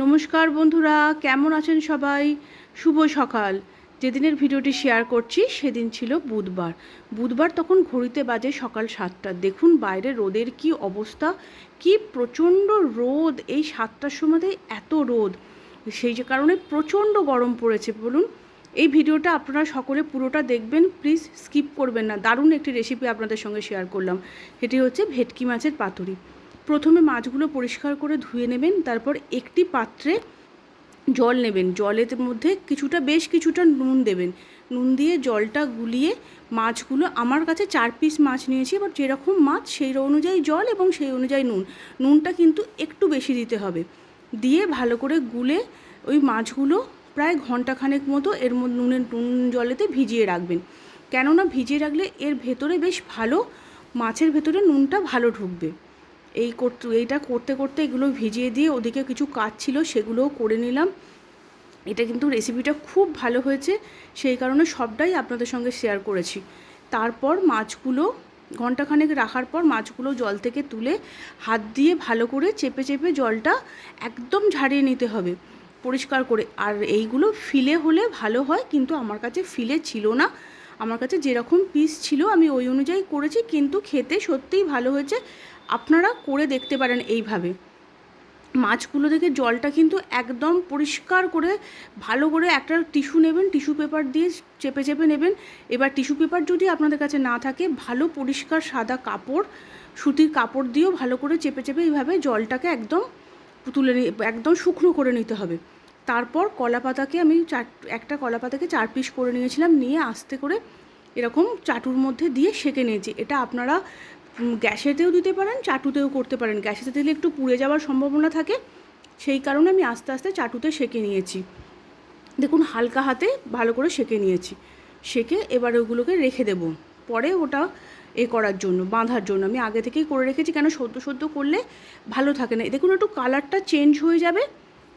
নমস্কার বন্ধুরা, কেমন আছেন সবাই? শুভ সকাল। যেদিনের ভিডিওটি শেয়ার করছি সেদিন ছিল বুধবার তখন ঘড়িতে বাজে সকাল 7টা। দেখুন বাইরে রোদের কি অবস্থা, কি প্রচণ্ড রোদ। এই 7টার সময়তেই এত রোদ, সেই যে কারণে প্রচণ্ড গরম পড়েছে। বলুন, এই ভিডিওটা আপনারা সকলে পুরোটা দেখবেন, প্লিজ স্কিপ করবেন না। দারুণ একটি রেসিপি আপনাদের সঙ্গে শেয়ার করলাম, সেটি হচ্ছে ভেটকি মাছের পাতুরি। প্রথমে মাছগুলো পরিষ্কার করে ধুয়ে নেবেন, তারপর একটি পাত্রে জল নেবেন, জলের মধ্যে বেশ কিছুটা নুন দেবেন। নুন দিয়ে জলটা গুলিয়ে মাছগুলো, আমার কাছে 4 পিস মাছ নিয়েছি, এবার যেরকম মাছ সেই অনুযায়ী জল এবং সেই অনুযায়ী নুনটা কিন্তু একটু বেশি দিতে হবে। দিয়ে ভালো করে গুলে ওই মাছগুলো প্রায় ঘন্টাখানেক মতো এর মধ্যে নুন জলেতে ভিজিয়ে রাখবেন। কেননা ভিজিয়ে রাখলে এর ভেতরে বেশ ভালো, মাছের ভেতরে নুনটা ভালো ঢুকবে। এইটা করতে করতে এগুলো ভিজিয়ে দিয়ে ওদিকে কিছু কাজ ছিল সেগুলোও করে নিলাম। এটা কিন্তু রেসিপিটা খুব ভালো হয়েছে, সেই কারণে সবটাই আপনাদের সঙ্গে শেয়ার করেছি। তারপর মাছগুলো ঘন্টাখানেক রাখার পর মাছগুলো জল থেকে তুলে হাত দিয়ে ভালো করে চেপে চেপে জলটা একদম ঝাড়িয়ে নিতে হবে পরিষ্কার করে। আর এইগুলো ফিলে হলে ভালো হয়, কিন্তু আমার কাছে ফিলে ছিল না। আমার কাছে যেরকম পিস ছিল আমি ওই অনুযায়ী করেছি, কিন্তু খেতে সত্যিই ভালো হয়েছে। আপনারা করে দেখতে পারেন এইভাবে। মাছগুলো থেকে জলটা কিন্তু একদম পরিষ্কার করে ভালো করে একটা টিস্যু নেবেন, টিস্যু পেপার দিয়ে চেপে চেপে নেবেন। এবার টিস্যু পেপার যদি আপনাদের কাছে না থাকে, ভালো পরিষ্কার সাদা কাপড়, সুতির কাপড় দিয়েও ভালো করে চেপে চেপে এইভাবে জলটাকে একদম একদম শুকনো করে নিতে হবে। তারপর কলাপাতাকে আমি একটা কলাপাতাকে 4 পিস করে নিয়েছিলাম, নিয়ে আস্তে করে এরকম চাটুর মধ্যে দিয়ে সেঁকে নিয়েছি। এটা আপনারা গ্যাসেতেও দিতে পারেন, চাটুতেও করতে পারেন। গ্যাসেতে দিলে একটু পুড়ে যাওয়ার সম্ভাবনা থাকে, সেই কারণে আমি আস্তে আস্তে চাটুতে সেঁকে নিয়েছি। দেখুন হালকা হাতে ভালো করে সেঁকে নিয়েছি। সেঁকে এবার ওগুলোকে রেখে দেব, পরে ওটা করার জন্য, বাঁধার জন্য আমি আগে থেকেই করে রেখেছি। কেন সদ্য করলে ভালো থাকে না। দেখুন একটু কালারটা চেঞ্জ হয়ে যাবে,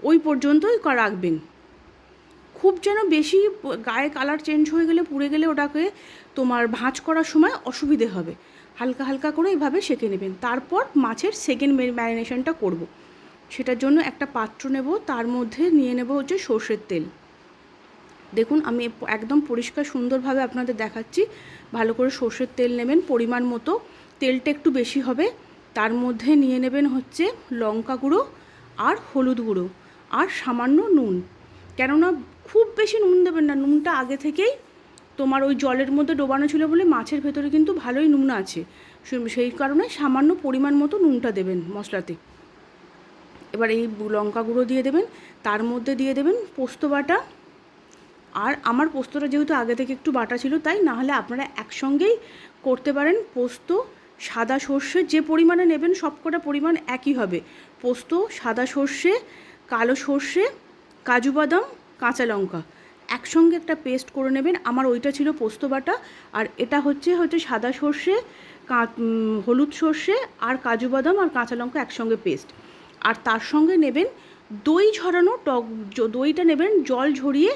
ওই পর্যন্তই রাখবেন। খুব যেন বেশি গায়ে কালার চেঞ্জ হয়ে গেলে, পুড়ে গেলে ওটাকে তোমার ভাঁজ করার সময় অসুবিধে হবে। হালকা হালকা করে এইভাবে সেঁকে নেবেন। তারপর মাছের সেকেন্ড ম্যারিনেশনটা করব। সেটার জন্য একটা পাত্র নেব, তার মধ্যে নিয়ে নেব হচ্ছে সর্ষের তেল। দেখুন আমি একদম পরিষ্কার সুন্দরভাবে আপনাদের দেখাচ্ছি। ভালো করে সর্ষের তেল নেবেন পরিমাণ মতো, তেলটা একটু বেশি হবে। তার মধ্যে নিয়ে নেবেন হচ্ছে লঙ্কা গুঁড়ো আর হলুদ গুঁড়ো আর সামান্য নুন। কেননা খুব বেশি নুন দেবেন না, নুনটা আগে থেকেই তোমার ওই জলের মধ্যে ডোবানো ছিল বলে মাছের ভেতরে কিন্তু ভালোই নুন আছে, সেই কারণে সামান্য পরিমাণ মতো নুনটা দেবেন মশলাতে। এবার এই লঙ্কা গুঁড়ো দিয়ে দেবেন, তার মধ্যে দিয়ে দেবেন পোস্ত বাটা। আর আমার পোস্তটা যেহেতু আগে থেকে একটু বাটা ছিল, তাই না হলে আপনারা একসঙ্গেই করতে পারেন। পোস্ত, সাদা সর্ষে যে পরিমাণে নেবেন সবকটা পরিমাণ একই হবে। পোস্ত, সাদা সর্ষে, কালো সর্ষে, কাজু বাদাম, কাঁচা লঙ্কা একসঙ্গে একটা পেস্ট করে নেবেন। আমার ওইটা ছিল পোস্ত বাটা, আর এটা হচ্ছে সাদা সর্ষে, হলুদ সর্ষে আর কাজু বাদাম আর কাঁচা লঙ্কা একসঙ্গে পেস্ট। আর তার সঙ্গে নেবেন দই ঝরানো টক দইটা নেবেন, জল ঝরিয়ে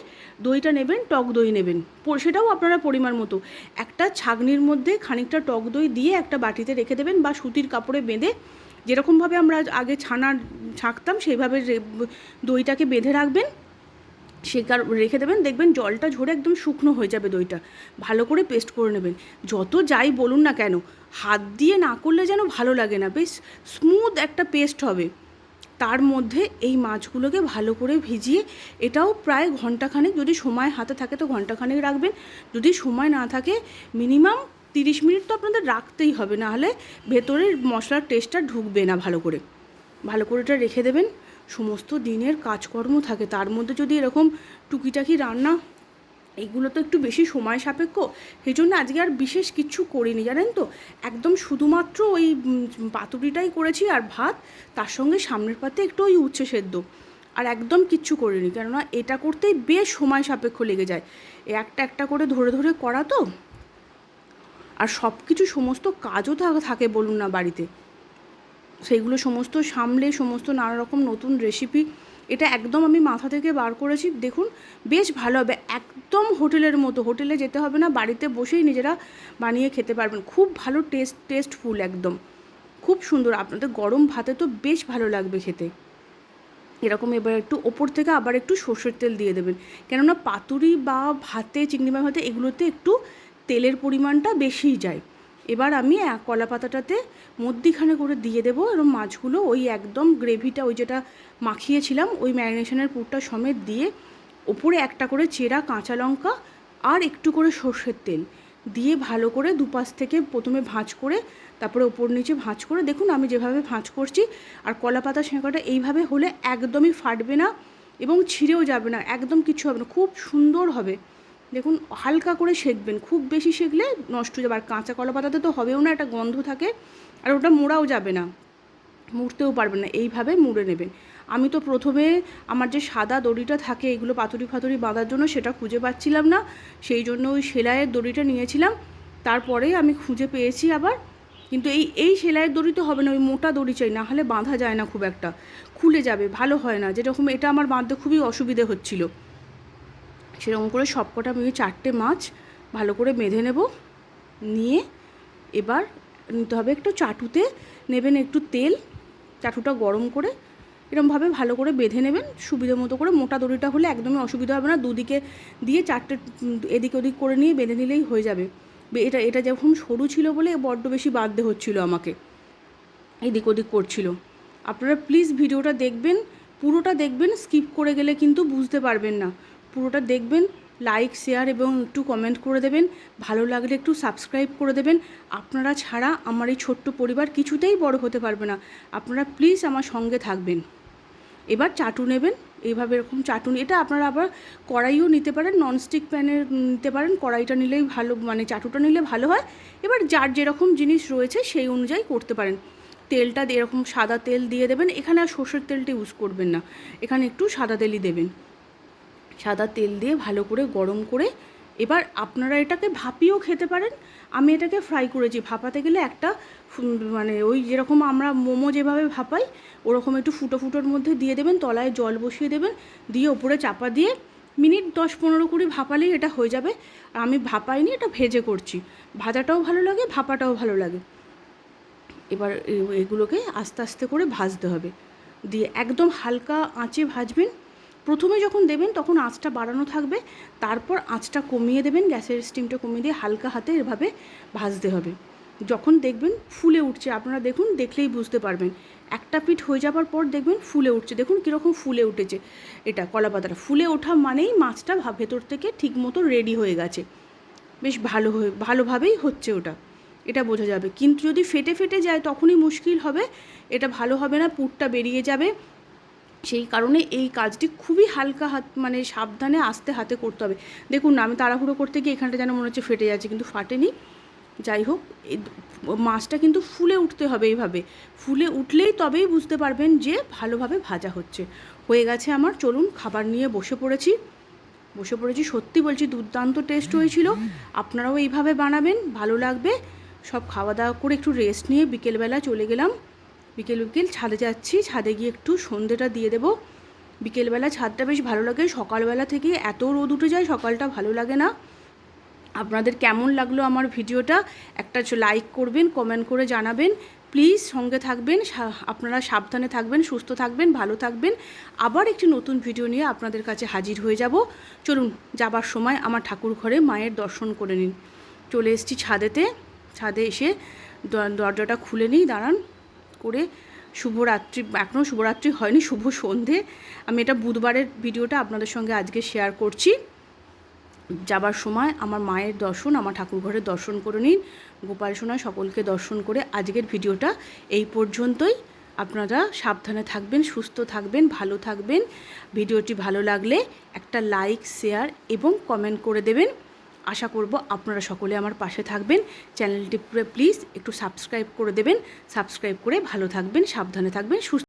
দইটা নেবেন, টক দই নেবেন, সেটাও আপনারা পরিমাণ মতো। একটা ছাঁকনির মধ্যে খানিকটা টক দই দিয়ে একটা বাটিতে রেখে দেবেন, বা সুতির কাপড়ে বেঁধে, যেরকমভাবে আমরা আগে ছাঁকতাম সেইভাবে দইটাকে বেঁধে রাখবেন। রেখে দেবেন, দেখবেন জলটা ঝরে একদম শুকনো হয়ে যাবে। দইটা ভালো করে পেস্ট করে নেবেন। যত যাই বলুন না কেন, হাত দিয়ে না করলে যেন ভালো লাগে না, বেশ স্মুথ একটা পেস্ট হবে। তার মধ্যে এই মাছগুলোকে ভালো করে ভিজিয়ে, এটাও প্রায় ঘন্টাখানেক, যদি সময় হাতে থাকে তো ঘন্টাখানেক রাখবেন, যদি সময় না থাকে মিনিমাম 30 মিনিট তো আপনাদের রাখতেই হবে, নাহলে ভেতরের মশলার টেস্টটা ঢুকবে না। ভালো করে এটা রেখে দেবেন। সমস্ত দিনের কাজকর্ম থাকে, তার মধ্যে যদি এরকম টুকিটাকি রান্না, এইগুলো তো একটু বেশি সময় সাপেক্ষ, সেই জন্য আজকে আর বিশেষ কিচ্ছু করিনি জানেন তো। একদম শুধুমাত্র ওই পাতুরিটাই করেছি আর ভাত, তার সঙ্গে সামনের পাতে একটু ওই উচ্ছে সেদ্ধ, আর একদম কিচ্ছু করিনি। কেননা এটা করতেই বেশ সময় সাপেক্ষ লেগে যায়, একটা একটা করে ধরে ধরে করা তো, আর সব কিছু সমস্ত কাজও থাকে বলুন না বাড়িতে, সেইগুলো সমস্ত সামলে সমস্ত নানা রকম নতুন রেসিপি। এটা একদম আমি মাথা থেকে বার করেছি। দেখুন বেশ ভালো হবে, একদম হোটেলের মতো। হোটেলে যেতে হবে না, বাড়িতে বসেই নিজেরা বানিয়ে খেতে পারবেন। খুব ভালো টেস্টফুল, একদম খুব সুন্দর। আপনাদের গরম ভাতে তো বেশ ভালো লাগবে খেতে। এরকম এবার একটু ওপর থেকে আবার একটু সর্ষের তেল দিয়ে দেবেন, কেননা পাতুরি বা ভাতে, চিংড়ি মাছ ভাতে এগুলোতে একটু তেলের পরিমাণটা বেশিই যায়। এবার আমি কলা পাতাটাতে মধ্যিখানে করে দিয়ে দেবো, এরকম মাছগুলো ওই একদম গ্রেভিটা ওই যেটা মাখিয়েছিলাম ওই ম্যারিনেশনের পুরটা সমেত দিয়ে ওপরে একটা করে চেরা কাঁচা লঙ্কা আর একটু করে সর্ষের তেল দিয়ে ভালো করে দুপাশ থেকে প্রথমে ভাঁজ করে তারপরে ওপর নিচে ভাঁজ করে, দেখুন আমি যেভাবে ভাঁজ করছি। আর কলা পাতা সেঁকাটা এইভাবে হলে একদমই ফাটবে না এবং ছিঁড়েও যাবে না, একদম কিছু হবে না, খুব সুন্দর হবে। দেখুন হালকা করে সেঁকবেন, খুব বেশি সেঁকলে নষ্ট হয়ে যাবে। আর কাঁচা কলা পাতাতে তো হবেও না, একটা গন্ধ থাকে, আর ওটা মোড়াও যাবে না, মুড়তেও পারবেন না। এইভাবে মুড়ে নেবেন। আমি তো প্রথমে আমার যে সাদা দড়িটা থাকে এগুলো পাতুরি ফাতুরি বাঁধার জন্য সেটা খুঁজে পাচ্ছিলাম না, সেই জন্য ওই সেলাইয়ের দড়িটা নিয়েছিলাম। তারপরে আমি খুঁজে পেয়েছি আবার, কিন্তু এই সেলাইয়ের দড়ি তো হবে না, ওই মোটা দড়ি চাই, না হলে বাঁধা যায় না, খুব একটা খুলে যাবে, ভালো হয় না। যেরকম এটা আমার বাঁধতে খুবই অসুবিধে হচ্ছিল, সেরকম করে সবকটা আমি 4টে মাছ ভালো করে বেঁধে নেব। নিয়ে এবার নিতে হবে একটু চাটুতে নেবেন একটু তেল, চাটুটা গরম করে এরকমভাবে ভালো করে বেঁধে নেবেন সুবিধা মতো করে। মোটা দড়িটা হলে একদমই অসুবিধা হবে না, দুদিকে দিয়ে 4টে এদিক ওদিক করে নিয়ে বেঁধে নিলেই হয়ে যাবে। এটা যখন সরু ছিল বলে বড্ড বেশি বাঁধতে হচ্ছিল আমাকে, এদিক ওদিক করছিল। আপনারা প্লিজ ভিডিওটা দেখবেন, পুরোটা দেখবেন, স্কিপ করে গেলে কিন্তু বুঝতে পারবেন না। পুরোটা দেখবেন, লাইক শেয়ার এবং একটু কমেন্ট করে দেবেন, ভালো লাগলে একটু সাবস্ক্রাইব করে দেবেন। আপনারা ছাড়া আমার এই ছোট্ট পরিবার কিছুতেই বড় হতে পারবে না, আপনারা প্লিজ আমার সঙ্গে থাকবেন। এবার চাটু নেবেন, এইভাবে এরকম চাটুন, এটা আপনারা আবার কড়াইও নিতে পারেন, ননস্টিক প্যানে নিতে পারেন, কড়াইটা নিলেই ভালো, মানে চাটুটা নিলে ভালো হয়। এবার যার যেরকম জিনিস রয়েছে সেই অনুযায়ী করতে পারেন। তেলটা এরকম সাদা তেল দিয়ে দেবেন, এখানে আর সর্ষের তেলটা ইউজ করবেন না, এখানে একটু সাদা তেলই দেবেন। সাদা তেল দিয়ে ভালো করে গরম করে এবার আপনারা এটাকে ভাপিয়েও খেতে পারেন, আমি এটাকে ফ্রাই করেছি। ভাপাতে গেলে একটা মানে ওই যেরকম আমরা মোমো যেভাবে ভাপাই ওরকম একটু ফুটো ফুটোর মধ্যে দিয়ে দেবেন, তলায় জল বসিয়ে দেবেন, দিয়ে ওপরে চাপা দিয়ে মিনিট 10-15-20 ভাপালেই এটা হয়ে যাবে। আর আমি ভাপাইনি, এটা ভেজে করছি, ভাজাটাও ভালো লাগে, ভাপাটাও ভালো লাগে। এবার এগুলোকে আস্তে আস্তে করে ভাজতে হবে, দিয়ে একদম হালকা আঁচে ভাজবেন। প্রথমে যখন দেবেন তখন আঁচটা বাড়ানো থাকবে, তারপর আঁচটা কমিয়ে দেবেন, গ্যাসের স্টিমটা কমিয়ে দিয়ে হালকা হাতে এভাবে ভাজতে হবে। যখন দেখবেন ফুলে উঠছে, আপনারা দেখুন, দেখলেই বুঝতে পারবেন, একটা পিঠ হয়ে যাবার পর দেখবেন ফুলে উঠছে, দেখুন কীরকম ফুলে উঠেছে। এটা কলা পাতাটা ফুলে ওঠা মানেই মাছটা ভেতর থেকে ঠিক মতো রেডি হয়ে গেছে, বেশ ভালোভাবেই হচ্ছে ওটা, এটা বোঝা যাবে। কিন্তু যদি ফেটে ফেটে যায় তখনই মুশকিল হবে, এটা ভালো হবে না, পুরটা বেরিয়ে যাবে। সেই কারণে এই কাজটি খুবই হালকা হাত, মানে সাবধানে আস্তে হাতে করতে হবে। দেখুন না, আমি তাড়াহুড়ো করতে গিয়ে এখানটা যেন মনে হচ্ছে ফেটে যাচ্ছে, কিন্তু ফাটেনি। যাই হোক, এই মাছটা কিন্তু ফুলে উঠতে হবে, এইভাবে ফুলে উঠলেই তবেই বুঝতে পারবেন যে ভালোভাবে ভাজা হচ্ছে। হয়ে গেছে আমার, চলুন খাবার নিয়ে বসে পড়েছি। সত্যি বলছি দুর্দান্ত টেস্ট হয়েছিল। আপনারাও এইভাবে বানাবেন, ভালো লাগবে। সব খাওয়া দাওয়া করে একটু রেস্ট নিয়ে বিকেলবেলা চলে গেলাম, বিকেল ছাদে যাচ্ছি, ছাদে গিয়ে একটু সন্ধ্যেটা দিয়ে দেবো। বিকেলবেলা ছাদটা বেশ ভালো লাগে, সকালবেলা থেকে এত রোদ উঠে যায়, সকালটা ভালো লাগে না। আপনাদের কেমন লাগলো আমার ভিডিওটা একটা লাইক করবেন, কমেন্ট করে জানাবেন প্লিজ, সঙ্গে থাকবেন, আপনারা সাবধানে থাকবেন, সুস্থ থাকবেন, ভালো থাকবেন। আবার একটি নতুন ভিডিও নিয়ে আপনাদের কাছে হাজির হয়ে যাব। চলুন, যাবার সময় আমার ঠাকুর ঘরে মায়ের দর্শন করে নিন। চলে এসেছি ছাদে এসে দরজাটা খুলে নিই, দাঁড়ান করে। শুভরাত্রি, এখনও শুভরাত্রি হয়নি, শুভ সন্ধে। আমি এটা বুধবারের ভিডিওটা আপনাদের সঙ্গে আজকে শেয়ার করছি। যাবার সময় আমার মায়ের দর্শন, আমার ঠাকুর ঘরের দর্শন করে নিন। গোপাল সোনা সকলকে দর্শন করে আজকের ভিডিওটা এই পর্যন্তই। আপনারা সাবধানে থাকবেন, সুস্থ থাকবেন, ভালো থাকবেন। ভিডিওটি ভালো লাগলে একটা লাইক, শেয়ার এবং কমেন্ট করে দেবেন। আশা করব আপনারা সকলে আমার পাশে থাকবেন। চ্যানেলটি প্লিজ একটু সাবস্ক্রাইব করে দেবেন। সাবস্ক্রাইব করে ভালো থাকবেন, সাবধানে থাকবেন, সুস্থ